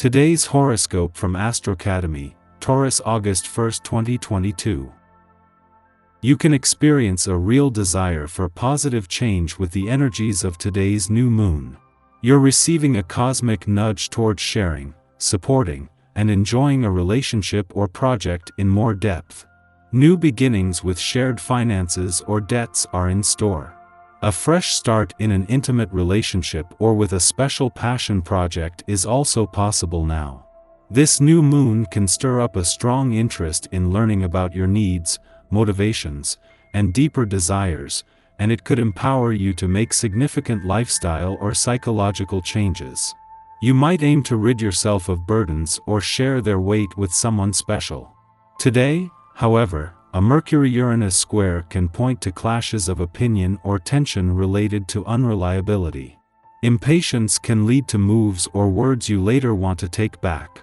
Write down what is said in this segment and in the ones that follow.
Today's horoscope from Astrocademy, Taurus, August 1, 2022. You can experience a real desire for positive change with the energies of today's new moon. You're receiving a cosmic nudge towards sharing, supporting, and enjoying a relationship or project in more depth. New beginnings with shared finances or debts are in store. A fresh start in an intimate relationship or with a special passion project is also possible now. This new moon can stir up a strong interest in learning about your needs, motivations, and deeper desires, and it could empower you to make significant lifestyle or psychological changes. You might aim to rid yourself of burdens or share their weight with someone special. Today, however, a Mercury-Uranus square can point to clashes of opinion or tension related to unreliability. Impatience can lead to moves or words you later want to take back.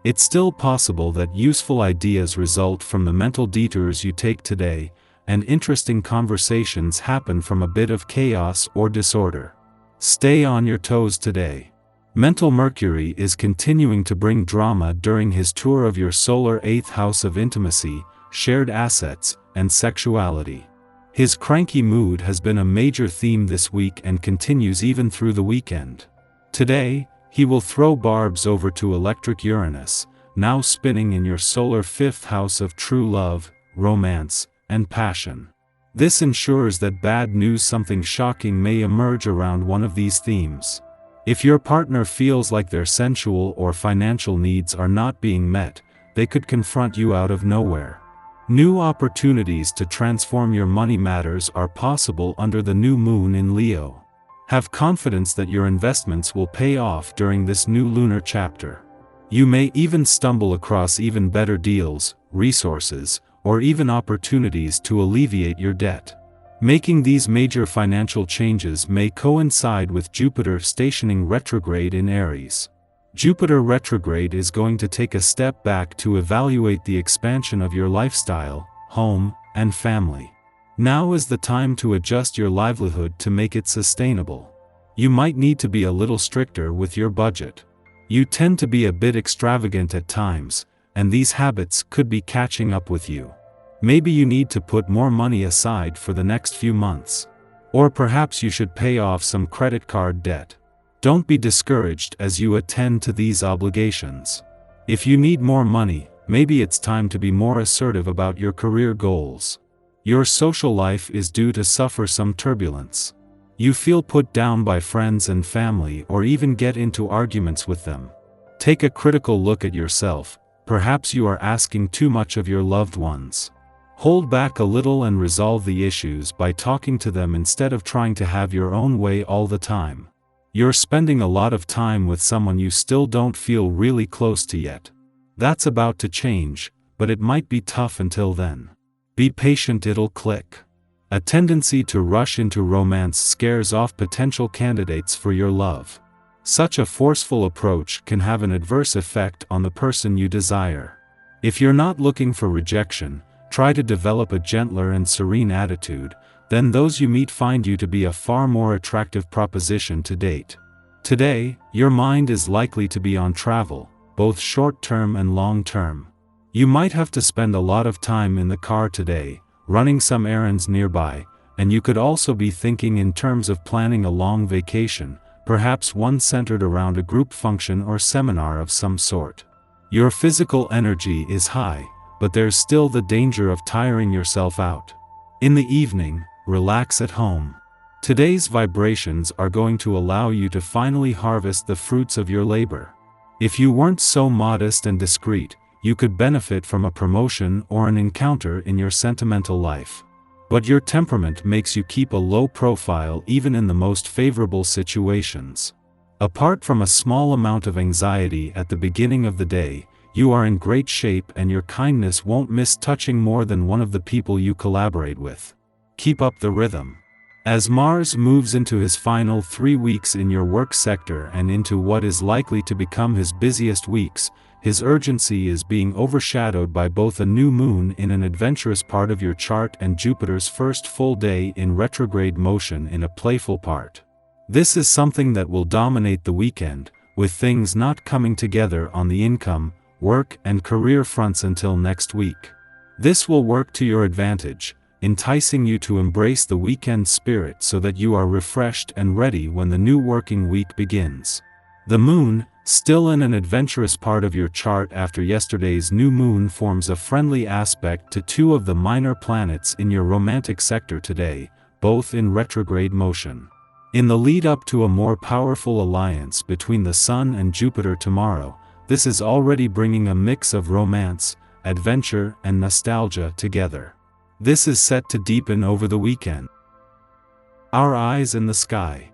It's still possible that useful ideas result from the mental detours you take today, and interesting conversations happen from a bit of chaos or disorder. Stay on your toes today. Mental Mercury is continuing to bring drama during his tour of your solar 8th house of intimacy, shared assets, and sexuality. His cranky mood has been a major theme this week and continues even through the weekend. Today, he will throw barbs over to electric Uranus, now spinning in your solar 5th house of true love, romance, and passion. This ensures that bad news, something shocking, may emerge around one of these themes. If your partner feels like their sensual or financial needs are not being met, they could confront you out of nowhere. New opportunities to transform your money matters are possible under the new moon in Leo. Have confidence that your investments will pay off during this new lunar chapter. You may even stumble across even better deals, resources, or even opportunities to alleviate your debt. Making these major financial changes may coincide with Jupiter stationing retrograde in Aries. Jupiter retrograde is going to take a step back to evaluate the expansion of your lifestyle, home, and family. Now is the time to adjust your livelihood to make it sustainable. You might need to be a little stricter with your budget. You tend to be a bit extravagant at times, and these habits could be catching up with you. Maybe you need to put more money aside for the next few months. Or perhaps you should pay off some credit card debt. Don't be discouraged as you attend to these obligations. If you need more money, maybe it's time to be more assertive about your career goals. Your social life is due to suffer some turbulence. You feel put down by friends and family or even get into arguments with them. Take a critical look at yourself. Perhaps you are asking too much of your loved ones. Hold back a little and resolve the issues by talking to them instead of trying to have your own way all the time. You're spending a lot of time with someone you still don't feel really close to yet. That's about to change, but it might be tough until then. Be patient, it'll click. A tendency to rush into romance scares off potential candidates for your love. Such a forceful approach can have an adverse effect on the person you desire. If you're not looking for rejection, try to develop a gentler and serene attitude. Then those you meet find you to be a far more attractive proposition to date. Today, your mind is likely to be on travel, both short-term and long-term. You might have to spend a lot of time in the car today, running some errands nearby, and you could also be thinking in terms of planning a long vacation, perhaps one centered around a group function or seminar of some sort. Your physical energy is high, but there's still the danger of tiring yourself out. In the evening, relax at home. Today's vibrations are going to allow you to finally harvest the fruits of your labor. If you weren't so modest and discreet, you could benefit from a promotion or an encounter in your sentimental life. But your temperament makes you keep a low profile even in the most favorable situations. Apart from a small amount of anxiety at the beginning of the day, you are in great shape and your kindness won't miss touching more than one of the people you collaborate with. Keep up the rhythm. As Mars moves into his final 3 weeks in your work sector and into what is likely to become his busiest weeks, his urgency is being overshadowed by both a new moon in an adventurous part of your chart and Jupiter's first full day in retrograde motion in a playful part. This is something that will dominate the weekend, with things not coming together on the income, work and career fronts until next week. This will work to your advantage, enticing you to embrace the weekend spirit so that you are refreshed and ready when the new working week begins. The moon, still in an adventurous part of your chart after yesterday's new moon, forms a friendly aspect to two of the minor planets in your romantic sector today, both in retrograde motion. In the lead up to a more powerful alliance between the Sun and Jupiter tomorrow, this is already bringing a mix of romance, adventure and nostalgia together. This is set to deepen over the weekend. Our eyes in the sky.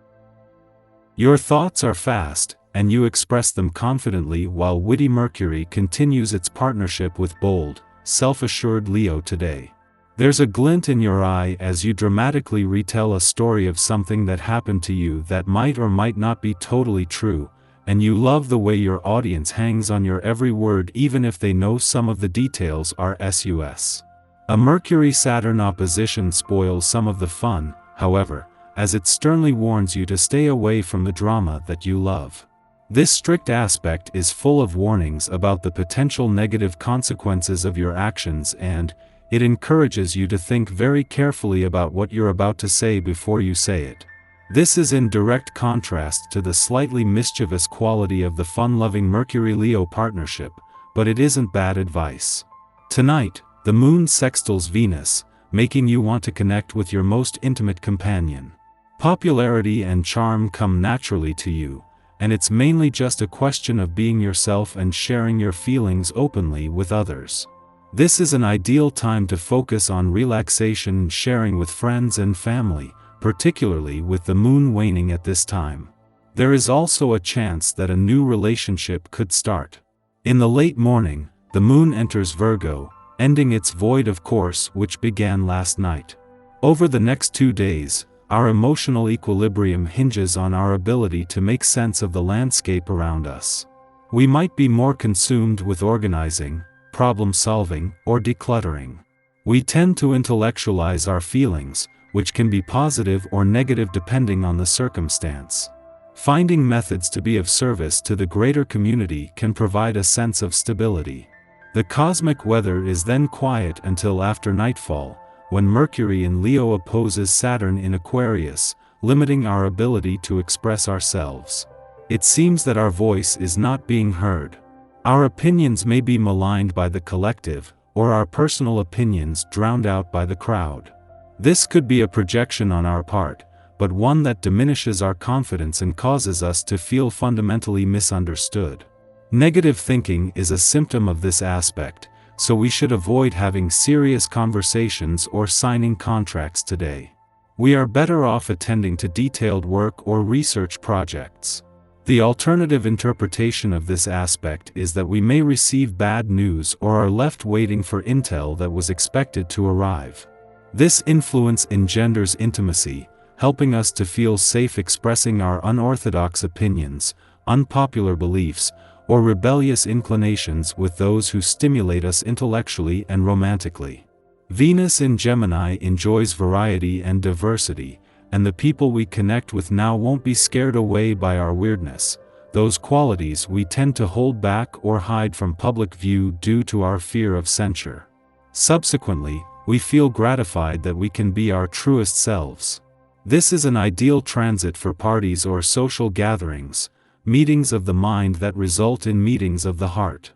Your thoughts are fast, and you express them confidently while witty Mercury continues its partnership with bold, self-assured Leo today. There's a glint in your eye as you dramatically retell a story of something that happened to you that might or might not be totally true, and you love the way your audience hangs on your every word even if they know some of the details are sus. A Mercury-Saturn opposition spoils some of the fun, however, as it sternly warns you to stay away from the drama that you love. This strict aspect is full of warnings about the potential negative consequences of your actions, and it encourages you to think very carefully about what you're about to say before you say it. This is in direct contrast to the slightly mischievous quality of the fun-loving Mercury-Leo partnership, but it isn't bad advice. Tonight, the moon sextiles Venus, making you want to connect with your most intimate companion. Popularity and charm come naturally to you, and it's mainly just a question of being yourself and sharing your feelings openly with others. This is an ideal time to focus on relaxation and sharing with friends and family, particularly with the moon waning at this time. There is also a chance that a new relationship could start. In the late morning, the moon enters Virgo, ending its void of course which began last night. Over the next 2 days, our emotional equilibrium hinges on our ability to make sense of the landscape around us. We might be more consumed with organizing, problem-solving, or decluttering. We tend to intellectualize our feelings, which can be positive or negative depending on the circumstance. Finding methods to be of service to the greater community can provide a sense of stability. The cosmic weather is then quiet until after nightfall, when Mercury in Leo opposes Saturn in Aquarius, limiting our ability to express ourselves. It seems that our voice is not being heard. Our opinions may be maligned by the collective, or our personal opinions drowned out by the crowd. This could be a projection on our part, but one that diminishes our confidence and causes us to feel fundamentally misunderstood. Negative thinking is a symptom of this aspect, so we should avoid having serious conversations or signing contracts today. We are better off attending to detailed work or research projects. The alternative interpretation of this aspect is that we may receive bad news or are left waiting for intel that was expected to arrive. This influence engenders intimacy, helping us to feel safe expressing our unorthodox opinions, unpopular beliefs, or rebellious inclinations with those who stimulate us intellectually and romantically. Venus in Gemini enjoys variety and diversity, and the people we connect with now won't be scared away by our weirdness, those qualities we tend to hold back or hide from public view due to our fear of censure. Subsequently, we feel gratified that we can be our truest selves. This is an ideal transit for parties or social gatherings, meetings of the mind that result in meetings of the heart.